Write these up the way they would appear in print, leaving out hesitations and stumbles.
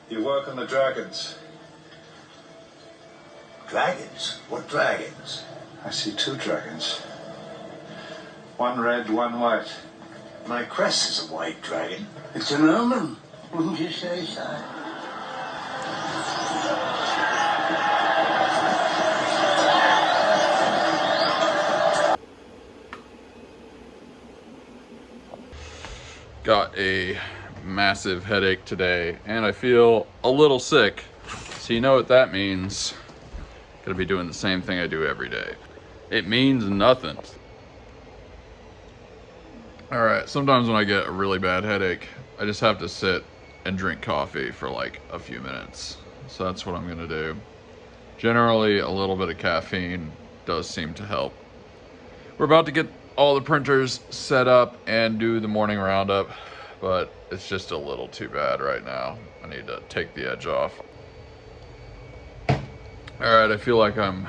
You work on the dragons. Dragons? What dragons? I see 2 dragons. One red, one white. My crest is a white dragon. It's an omen. Wouldn't you say so? Got a massive headache today and I feel a little sick. So you know what that means. Gonna be doing the same thing I do every day. It means nothing. All right, sometimes when I get a really bad headache, I just have to sit and drink coffee for like a few minutes. So that's what I'm gonna do. Generally, a little bit of caffeine does seem to help. We're about to get all the printers set up and do the morning roundup, but it's just a little too bad right now. I need to take the edge off. All right, I feel like I'm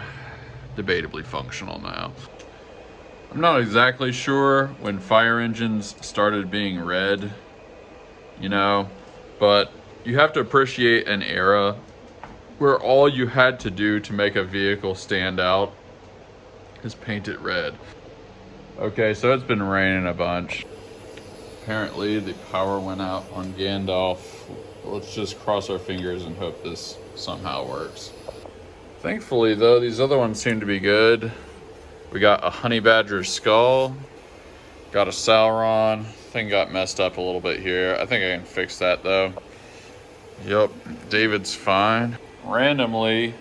debatably functional now. I'm not exactly sure when fire engines started being red, you know, but you have to appreciate an era where all you had to do to make a vehicle stand out is paint it red. Okay, so it's been raining a bunch. Apparently the power went out on Gandalf. Let's just cross our fingers and hope this somehow works. Thankfully though, these other ones seem to be good. We got a honey badger skull, got a Sauron. Thing got messed up a little bit here. I think I can fix that though. Yep, David's fine. Randomly,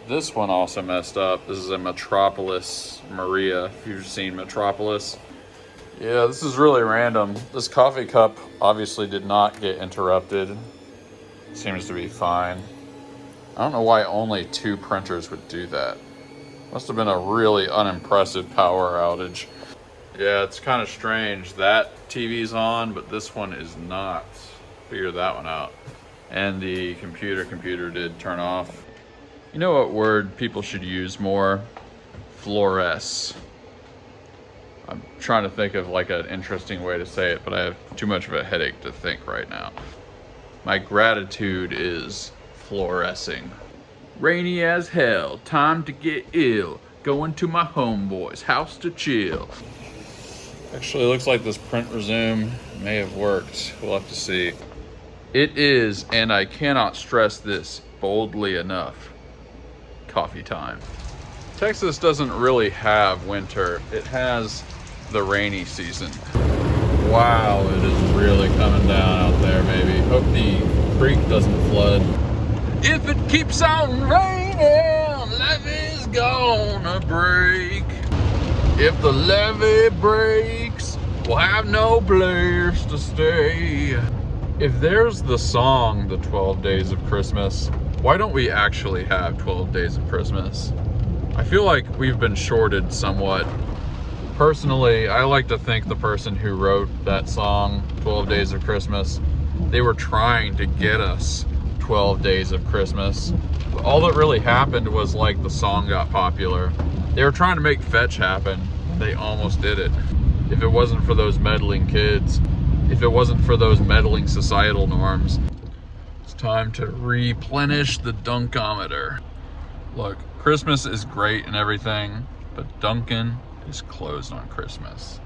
this one also messed up. This is a Metropolis Maria, if you've seen Metropolis. Yeah, this is really random. This coffee cup obviously did not get interrupted. Seems to be fine. I don't know why only 2 printers would do that. Must have been a really unimpressive power outage. Yeah, it's kind of strange. That TV's on, but this one is not. Figure that one out. And the computer did turn off. You know what word people should use more? Fluoresce. I'm trying to think of like an interesting way to say it, but I have too much of a headache to think right now. My gratitude is fluorescing. Rainy as hell, time to get ill. Going to my homeboy's house to chill. Actually, it looks like this print resume may have worked. We'll have to see. It is, and I cannot stress this boldly enough, coffee time. Texas doesn't really have winter. It has the rainy season. Wow, it is really coming down out there, baby. Hope the creek doesn't flood. If it keeps on raining, levee's gonna break. If the levee breaks, we'll have no place to stay. If there's the song, The 12 Days of Christmas, why don't we actually have 12 Days of Christmas? I feel like we've been shorted somewhat. Personally, I like to think the person who wrote that song, 12 Days of Christmas, they were trying to get us 12 Days of Christmas. But all that really happened was like the song got popular. They were trying to make fetch happen. They almost did it. If it wasn't for those meddling kids, if it wasn't for those meddling societal norms, it's time to replenish the Dunkometer. Look, Christmas is great and everything, but Dunkin' is closed on Christmas.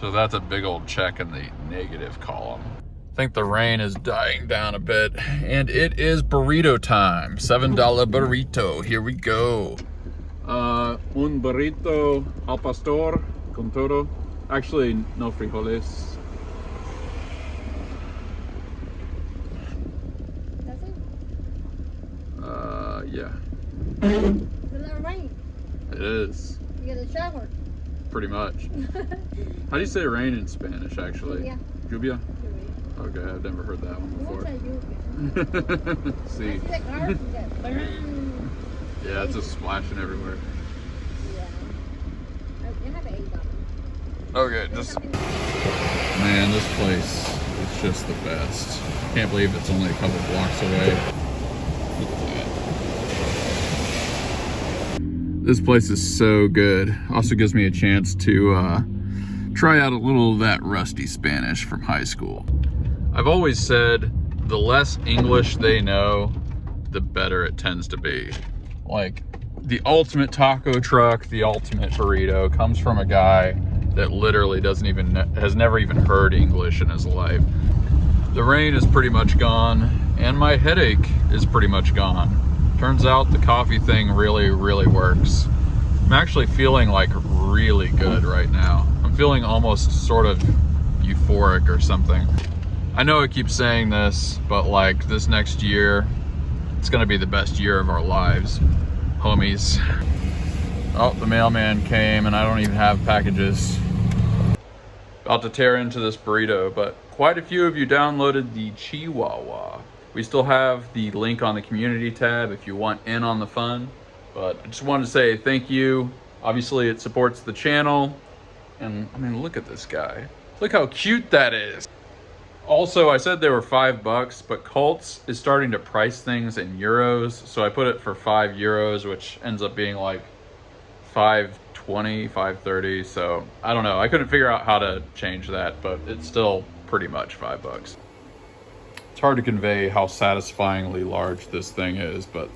So that's a big old check in the negative column. I think the rain is dying down a bit, and it is burrito time. $7 burrito, here we go. Un burrito al pastor con todo. Actually, no frijoles. Yeah. Is it rain? It is. You get a shower? Pretty much. How do you say rain in Spanish, actually? Lluvia. Lluvia? Okay, I've never heard that one before. See. Yeah, it's just splashing everywhere. Okay, just... Man, this place is just the best. Can't believe it's only a couple blocks away. Look at that. This place is so good. Also gives me a chance to try out a little of that rusty Spanish from high school. I've always said the less English they know, the better it tends to be. Like, the ultimate taco truck, the ultimate burrito comes from a guy that literally has never even heard English in his life. The rain is pretty much gone, and my headache is pretty much gone. Turns out the coffee thing really, really works. I'm actually feeling like really good right now. I'm feeling almost sort of euphoric or something. I know I keep saying this, but like this next year, it's gonna be the best year of our lives, homies. Oh, the mailman came and I don't even have packages. About to tear into this burrito, but quite a few of you downloaded the Chihuahua. We still have the link on the community tab if you want in on the fun. But I just wanted to say thank you. Obviously it supports the channel. And I mean, look at this guy. Look how cute that is. Also, I said they were $5, but Cults is starting to price things in euros. So I put it for €5, which ends up being like $5.20, $5.30. So I don't know. I couldn't figure out how to change that, but it's still pretty much $5. It's hard to convey how satisfyingly large this thing is, but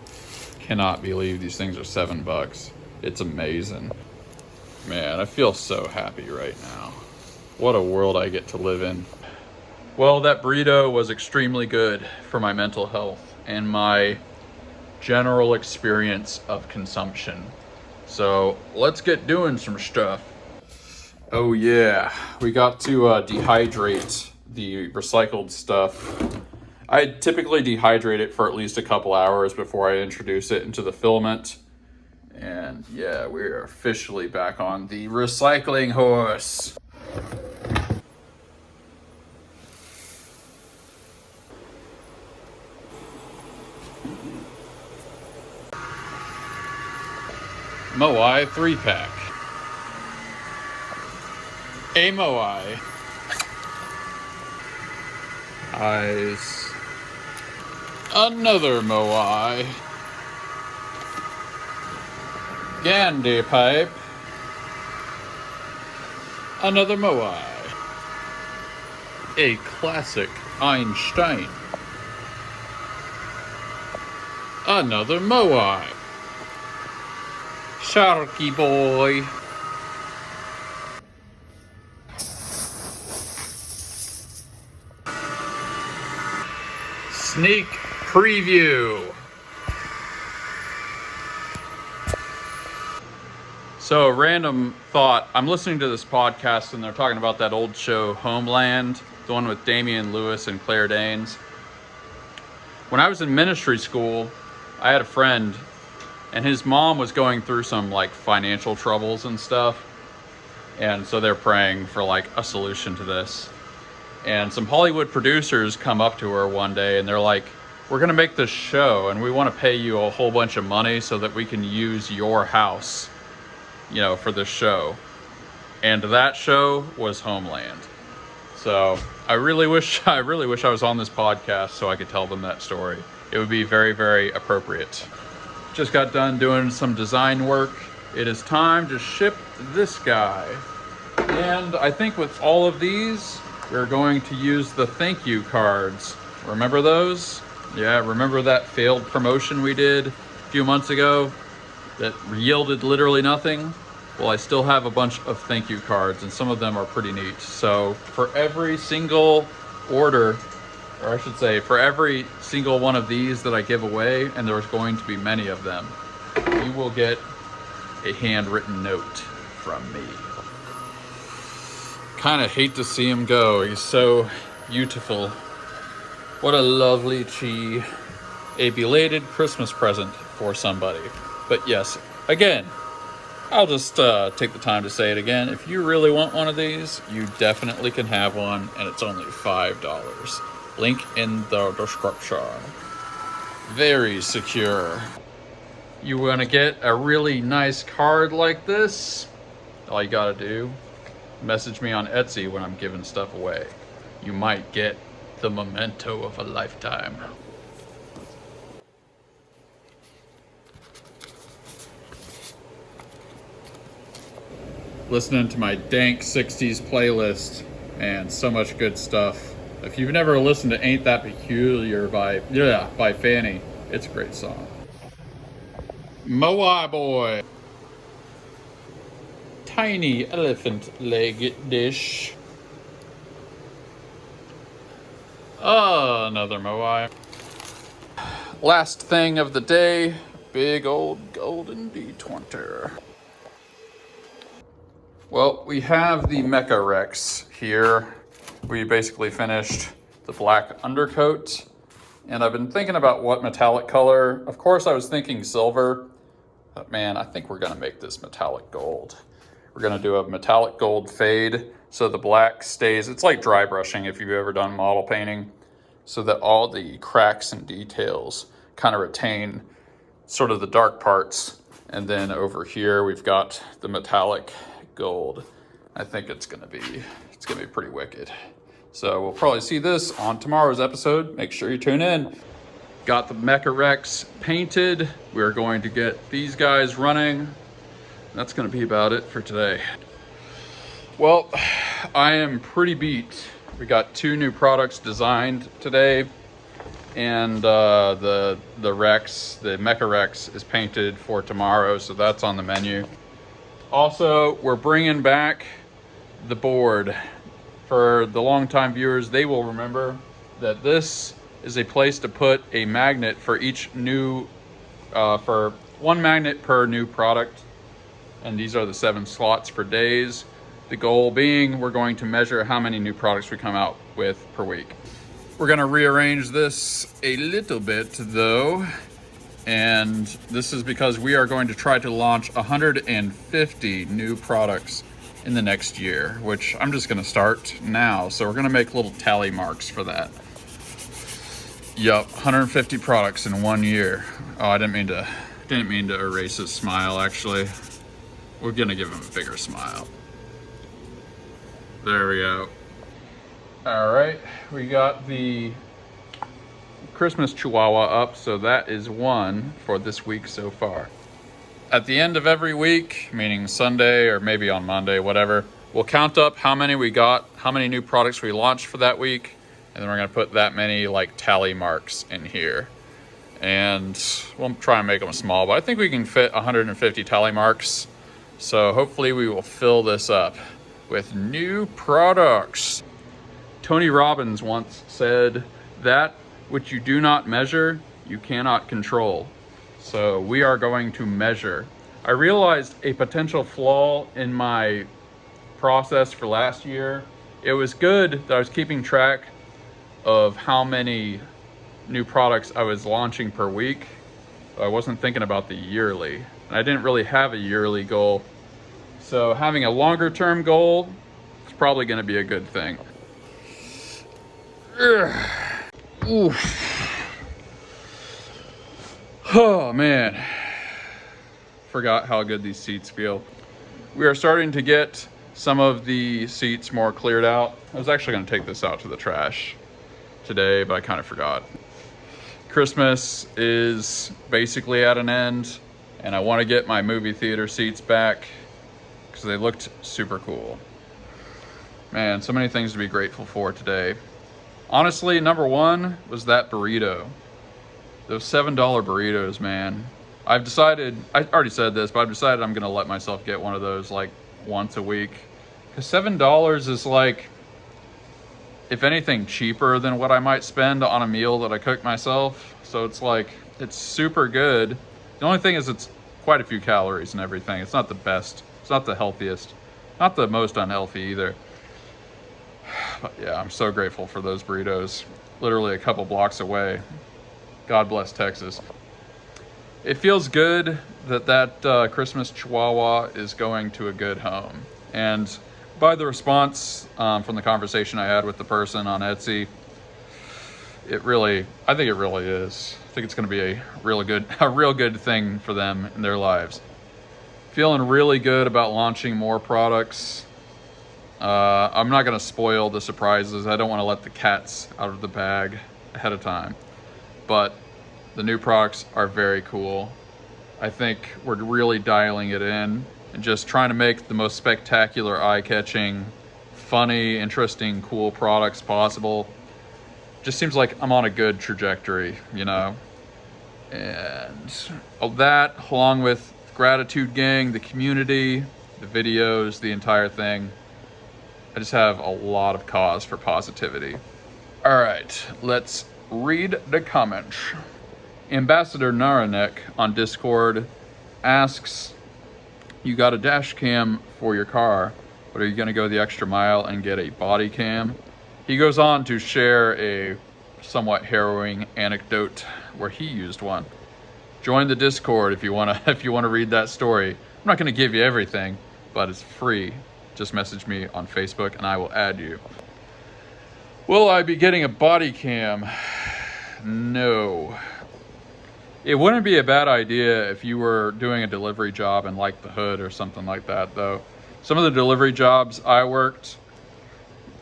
cannot believe these things are $7. It's amazing. Man, I feel so happy right now. What a world I get to live in. Well, that burrito was extremely good for my mental health and my general experience of consumption. So let's get doing some stuff. Oh yeah, we got to dehydrate the recycled stuff. I typically dehydrate it for at least a couple hours before I introduce it into the filament. And yeah, we're officially back on the recycling horse. Moai 3-pack. A Moai. Eyes. Another Moai. Gandy pipe. Another Moai. A classic Einstein. Another Moai. Sharky boy. Sneak preview. So, random thought. I'm listening to this podcast and they're talking about that old show, Homeland, the one with Damian Lewis and Claire Danes. When I was in ministry school, I had a friend and his mom was going through some like financial troubles and stuff. And so they're praying for like a solution to this. And some Hollywood producers come up to her one day and they're like, we're gonna make this show and we wanna pay you a whole bunch of money so that we can use your house, you know, for this show. And that show was Homeland. So I really wish I was on this podcast so I could tell them that story. It would be very, very appropriate. Just got done doing some design work. It is time to ship this guy. And I think with all of these, we're going to use the thank you cards. Remember those? Yeah, remember that failed promotion we did a few months ago that yielded literally nothing? Well, I still have a bunch of thank you cards and some of them are pretty neat. So for every single order, or I should say for every single one of these that I give away, and there's going to be many of them, you will get a handwritten note from me. Kind of hate to see him go. He's so beautiful. What a lovely chi. A belated Christmas present for somebody. But yes, again, I'll just take the time to say it again. If you really want one of these, you definitely can have one, and it's only $5. Link in the description. Very secure. You want to get a really nice card like this? All you gotta do, message me on Etsy when I'm giving stuff away. You might get the memento of a lifetime. Listening to my dank 60s playlist, and so much good stuff. If you've never listened to Ain't That Peculiar by Fanny, it's a great song. Moai Boy. Tiny elephant leg dish. Another Moai. Last thing of the day, big old golden D20. Well, we have the Meca Rex here. We basically finished the black undercoat, and I've been thinking about what metallic color. Of course, I was thinking silver, but man, I think we're gonna make this metallic gold. We're gonna do a metallic gold fade so the black stays. It's like dry brushing if you've ever done model painting, so that all the cracks and details kind of retain sort of the dark parts. And then over here, we've got the metallic gold. I think it's gonna be pretty wicked. So we'll probably see this on tomorrow's episode. Make sure you tune in. Got the Meca Rex painted. We're going to get these guys running. That's gonna be about it for today. Well, I am pretty beat. We got 2 new products designed today, and the Meca Rex is painted for tomorrow, so that's on the menu. Also, we're bringing back the board. For the longtime viewers, they will remember that this is a place to put a magnet for each new, for 1 magnet per new product. And these are the 7 slots for days. The goal being, we're going to measure how many new products we come out with per week. We're gonna rearrange this a little bit though. And this is because we are going to try to launch 150 new products in the next year, which I'm just gonna start now. So we're gonna make little tally marks for that. Yup, 150 products in 1 year. Oh, I didn't mean to erase his smile, actually. We're gonna give him a bigger smile. There we go. All right, we got the Christmas Chihuahua up, so that is 1 for this week so far. At the end of every week, meaning Sunday or maybe on Monday, whatever, we'll count up how many we got, how many new products we launched for that week, and then we're gonna put that many like tally marks in here. And we'll try and make them small, but I think we can fit 150 tally marks. So hopefully we will fill this up with new products. Tony Robbins once said, "That which you do not measure, you cannot control." So we are going to measure. I realized a potential flaw in my process for last year. It was good that I was keeping track of how many new products I was launching per week. I wasn't thinking about the yearly. And I didn't really have a yearly goal. So having a longer term goal is probably gonna be a good thing. Oof. Oh man, forgot how good these seats feel. We are starting to get some of the seats more cleared out. I was actually gonna take this out to the trash today, but I kind of forgot. Christmas is basically at an end, and I wanna get my movie theater seats back because they looked super cool. Man, so many things to be grateful for today. Honestly, number 1 was that burrito. Those $7 burritos, man. I've decided, I already said this, but I've decided I'm gonna let myself get one of those like once a week. Because $7 is like, if anything, cheaper than what I might spend on a meal that I cook myself. So it's like, it's super good. The only thing is it's quite a few calories and everything. It's not the best, it's not the healthiest, not the most unhealthy either. But yeah, I'm so grateful for those burritos. Literally a couple blocks away. God bless Texas. It feels good that Christmas Chihuahua is going to a good home. And by the response from the conversation I had with the person on Etsy, I think it really is. I think it's going to be a real good thing for them in their lives. Feeling really good about launching more products. I'm not going to spoil the surprises. I don't want to let the cats out of the bag ahead of time. But the new products are very cool. I think we're really dialing it in and just trying to make the most spectacular, eye-catching, funny, interesting, cool products possible. just seems like I'm on a good trajectory, you know. And all that, along with Gratitude Gang, the community, the videos, the entire thing, I just have a lot of cause for positivity. All right, let's read the comments. Ambassador Naranek on Discord asks, you got a dash cam for your car, but are you gonna go the extra mile and get a body cam? He goes on to share a somewhat harrowing anecdote where he used one. Join the Discord if you wanna read that story. I'm not gonna give you everything, but it's free. Just message me on Facebook and I will add you. Will I be getting a body cam? No. It wouldn't be a bad idea if you were doing a delivery job and liked the hood or something like that, though. Some of the delivery jobs I worked,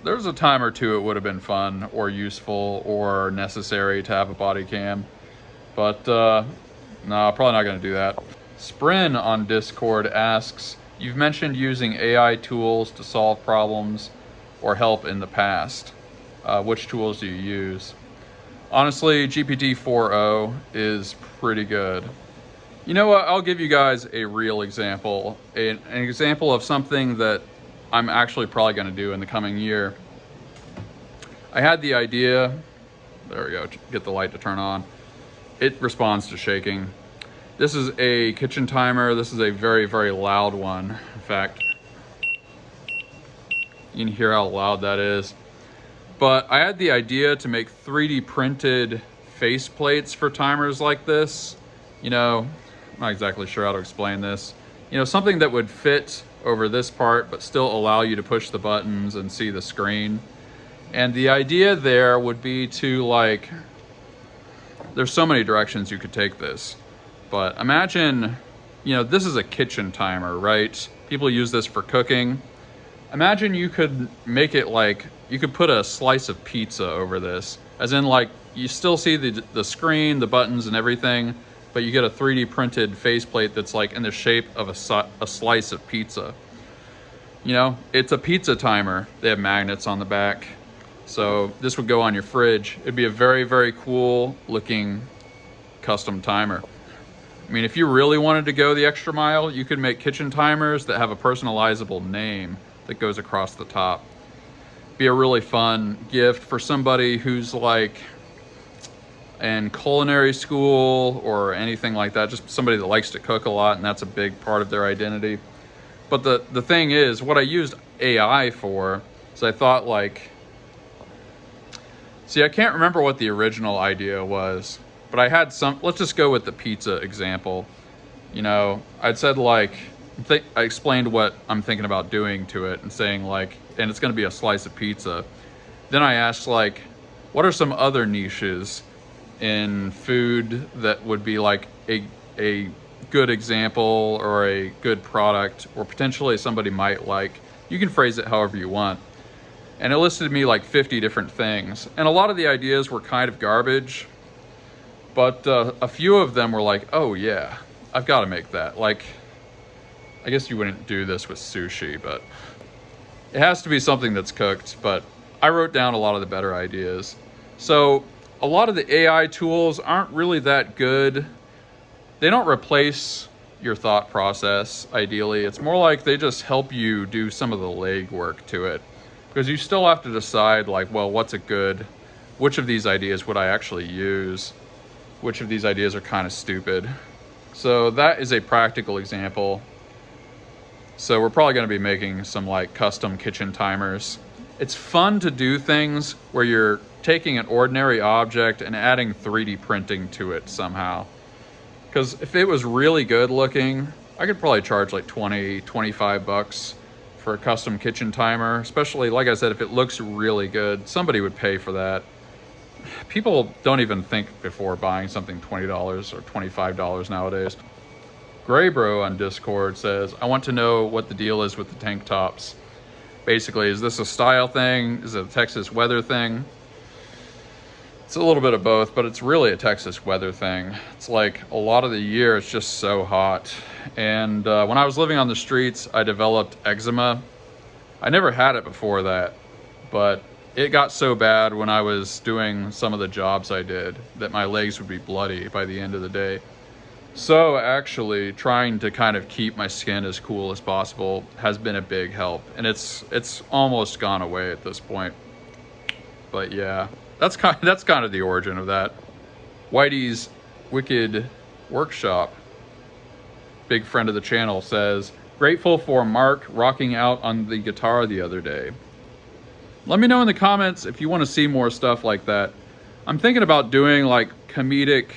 there was a time or two it would have been fun or useful or necessary to have a body cam. But no, probably not going to do that. Sprin on Discord asks, you've mentioned using AI tools to solve problems or help in the past. Which tools do you use? Honestly, GPT-4o is pretty good. You know what? I'll give you guys a real example. An example of something that I'm actually probably going to do in the coming year. I had the idea. There we go. Get the light to turn on. It responds to shaking. This is a kitchen timer. This is a very, very loud one. In fact, you can hear how loud that is. But I had the idea to make 3D printed face plates for timers like this. You know, I'm not exactly sure how to explain this. You know, something that would fit over this part, but still allow you to push the buttons and see the screen. And the idea there would be to, like, there's so many directions you could take this. But imagine, you know, this is a kitchen timer, right? People use this for cooking. Imagine you could make it like, you could put a slice of pizza over this. As in, like, you still see the screen, the buttons and everything, but you get a 3D printed faceplate that's like in the shape of a slice of pizza. You know, it's a pizza timer. They have magnets on the back. So this would go on your fridge. It'd be a very, very cool looking custom timer. I mean, if you really wanted to go the extra mile, you could make kitchen timers that have a personalizable name that goes across the top. Be a really fun gift for somebody who's like in culinary school or anything like that, just somebody that likes to cook a lot, and that's a big part of their identity. But the thing is, what I used AI for is I thought, like, see, I can't remember what the original idea was, but I had some, let's just go with the pizza example. You know, I'd said, like, I explained what I'm thinking about doing to it and saying, like, and it's going to be a slice of pizza. Then I asked, like, what are some other niches in food that would be like a good example or a good product or potentially somebody might like? You can phrase it however you want. And it listed me like 50 different things. And a lot of the ideas were kind of garbage, but a few of them were like, oh yeah, I've got to make that. Like, I guess you wouldn't do this with sushi, but it has to be something that's cooked. But I wrote down a lot of the better ideas. So a lot of the AI tools aren't really that good. They don't replace your thought process, ideally. It's more like they just help you do some of the legwork to it. Because you still have to decide, like, well, what's a good, which of these ideas would I actually use? Which of these ideas are kind of stupid? So that is a practical example. So we're probably going to be making some like custom kitchen timers. It's fun to do things where you're taking an ordinary object and adding 3D printing to it somehow. Because if it was really good looking, I could probably charge like 20, 25 bucks for a custom kitchen timer. Especially, like I said, if it looks really good, somebody would pay for that. People don't even think before buying something $20 or $25 nowadays. Graybro on Discord says, I want to know what the deal is with the tank tops. Basically, is this a style thing? Is it a Texas weather thing? It's a little bit of both, but it's really a Texas weather thing. It's like a lot of the year it's just so hot. And when I was living on the streets, I developed eczema. I never had it before that, but it got so bad when I was doing some of the jobs I did that my legs would be bloody by the end of the day. So actually trying to kind of keep my skin as cool as possible has been a big help, and it's almost gone away at this point. But yeah, that's kind of the origin of that. Whitey's Wicked Workshop, big friend of the channel, says, grateful for Mark rocking out on the guitar the other day. Let me know in the comments if you want to see more stuff like that. I'm thinking about doing like comedic,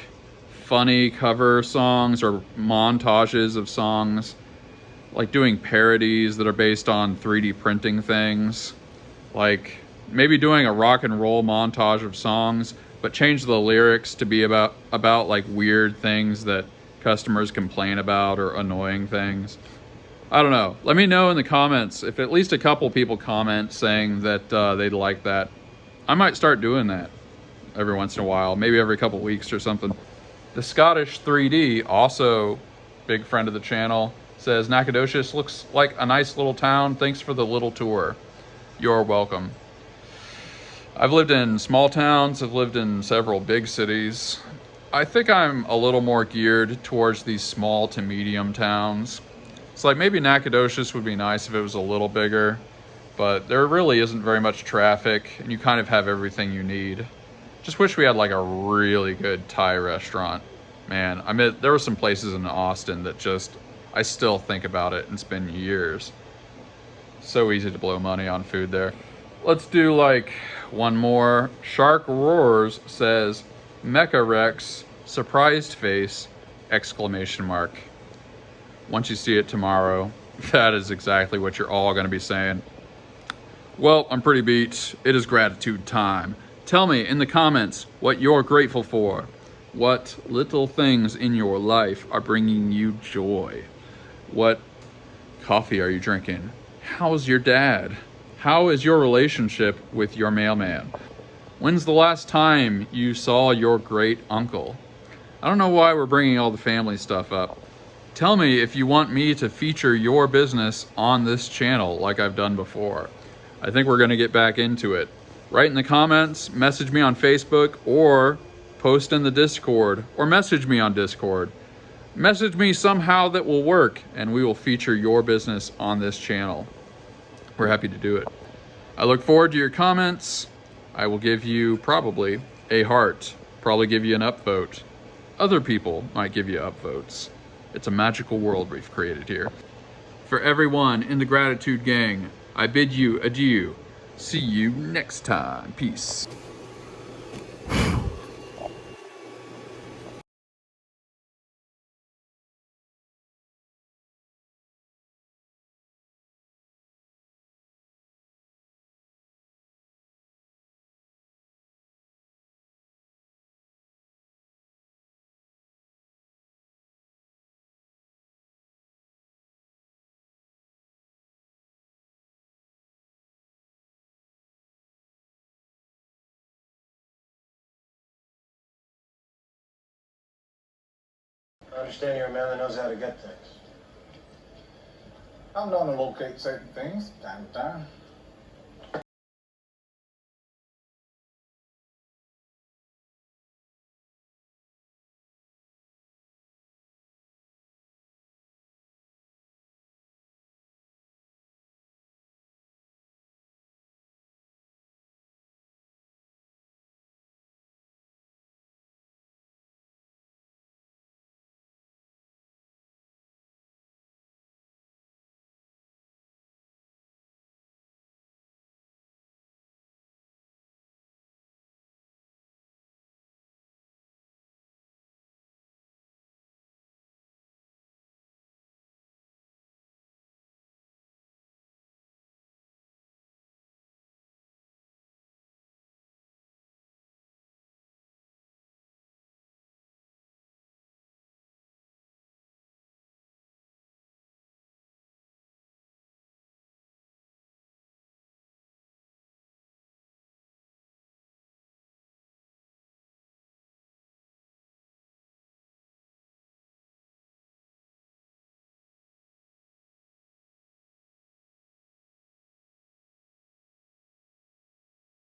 funny cover songs or montages of songs, like doing parodies that are based on 3D printing things, like maybe doing a rock and roll montage of songs, but change the lyrics to be about like weird things that customers complain about or annoying things. I don't know. Let me know in the comments if at least a couple people comment saying that they'd like that. I might start doing that every once in a while, maybe every couple weeks or something. The Scottish 3D, also big friend of the channel, says, Nacogdoches looks like a nice little town. Thanks for the little tour. You're welcome. I've lived in small towns. I've lived in several big cities. I think I'm a little more geared towards these small to medium towns. It's like maybe Nacogdoches would be nice if it was a little bigger, but there really isn't very much traffic and you kind of have everything you need. Just wish we had like a really good Thai restaurant. Man, I mean, there were some places in Austin that just, I still think about it and it's been years. So easy to blow money on food there. Let's do like one more. Shark Roars says, Meca Rex, surprised face, exclamation mark. Once you see it tomorrow, that is exactly what you're all gonna be saying. Well, I'm pretty beat. It is gratitude time. Tell me in the comments what you're grateful for. What little things in your life are bringing you joy? What coffee are you drinking? How's your dad? How is your relationship with your mailman? When's the last time you saw your great uncle? I don't know why we're bringing all the family stuff up. Tell me if you want me to feature your business on this channel like I've done before. I think we're gonna get back into it. Write in the comments, message me on Facebook, or post in the Discord, or message me on Discord. Message me somehow that will work, and we will feature your business on this channel. We're happy to do it. I look forward to your comments. I will give you probably a heart, probably give you an upvote. Other people might give you upvotes. It's a magical world we've created here. For everyone in the Gratitude Gang, I bid you adieu. See you next time. Peace. I understand you're a man that knows how to get things. I'm known to locate certain things time to time.